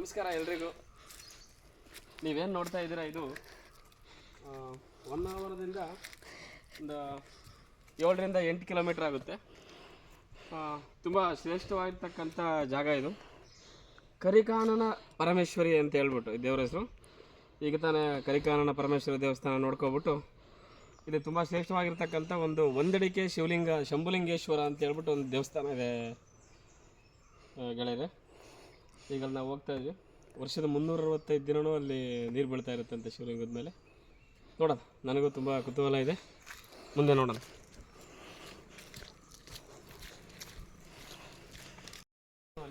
ನಮಸ್ಕಾರ ಎಲ್ರಿಗೂ. ನೀವೇನು ನೋಡ್ತಾ ಇದ್ದೀರಾ, ಇದು ಹೊನ್ನಾವರದಿಂದ ಒಂದು 7ರಿಂದ 8 ಕಿಲೋಮೀಟ್ರ್ ಆಗುತ್ತೆ. ತುಂಬ ಶ್ರೇಷ್ಠವಾಗಿರ್ತಕ್ಕಂಥ ಜಾಗ ಇದು. ಕರಿಕಾನನ ಪರಮೇಶ್ವರಿ ಅಂತ ಹೇಳ್ಬಿಟ್ಟು ದೇವರ ಹೆಸರು. ಈಗ ತಾನೇ ಕರಿಕಾನನ ಪರಮೇಶ್ವರಿ ದೇವಸ್ಥಾನ ನೋಡ್ಕೊಬಿಟ್ಟು, ಇದು ತುಂಬ ಶ್ರೇಷ್ಠವಾಗಿರ್ತಕ್ಕಂಥ ಒಂದು ಒಂದಡಿಕೆ ಶಂಭುಲಿಂಗೇಶ್ವರ ಅಂತ ಹೇಳ್ಬಿಟ್ಟು ಒಂದು ದೇವಸ್ಥಾನ ಇದೆ ಗೆಳೆಯರೆ. ಈಗ ನಾವು ಹೋಗ್ತಾ ಇದ್ವಿ. ವರ್ಷದ 365 ದಿನವೂ ಅಲ್ಲಿ ನೀರು ಬೀಳ್ತಾ ಇರುತ್ತಂತೆ ಶಿವಲಿಂಗದ ಮೇಲೆ. ನೋಡೋಣ, ನನಗೂ ತುಂಬ ಕುತೂಹಲ ಇದೆ, ಮುಂದೆ ನೋಡೋಣ.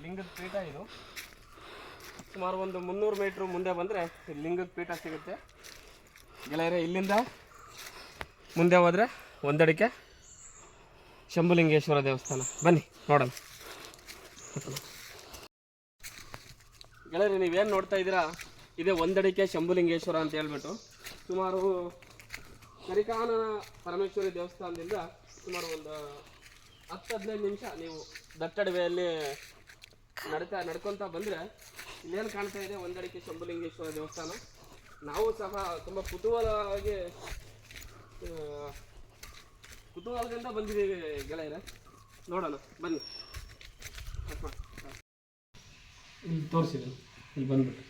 ಲಿಂಗದ ಪೀಠ ಇದು. ಸುಮಾರು ಒಂದು 300 ಮೀಟ್ರ್ ಮುಂದೆ ಬಂದರೆ ಲಿಂಗದ ಪೀಠ ಸಿಗುತ್ತೆ ಗೆಳೆಯರೆ. ಇಲ್ಲಿಂದ ಮುಂದೆ ಹೋದರೆ ಒಂದಡಿಕೆ ಶಂಭುಲಿಂಗೇಶ್ವರ ದೇವಸ್ಥಾನ. ಬನ್ನಿ ನೋಡೋಣ ಗೆಳೆಯರೆ. ನೀವೇನು ನೋಡ್ತಾ ಇದ್ದೀರಾ, ಇದೇ ಒಂದಡಿಕೆ ಶಂಭುಲಿಂಗೇಶ್ವರ ಅಂತ ಹೇಳ್ಬಿಟ್ಟು. ಸುಮಾರು ಕರಿಕಾನನ ಪರಮೇಶ್ವರಿ ದೇವಸ್ಥಾನದಿಂದ ಸುಮಾರು ಒಂದು 10-15 ನಿಮಿಷ ನೀವು ದಟ್ಟಡವೆಯಲ್ಲಿ ನಡ್ಕೊತಾ ಬಂದರೆ ಇಲ್ಲೇನು ಕಾಣ್ತಾ ಇದೆ, ಒಂದಡಿಕೆ ಶಂಭುಲಿಂಗೇಶ್ವರ ದೇವಸ್ಥಾನ. ನಾವು ಸಹ ತುಂಬ ಕುತೂಹಲದಿಂದ ಬಂದಿದ್ದೀವಿ ಗೆಳೆಯರೆ. ನೋಡೋಣ ಬನ್ನಿ. ಇಲ್ಲಿ ತೋರಿಸಿದೆ, ಇಲ್ಲಿ ಬಂದ್ಬಿಟ್ಟು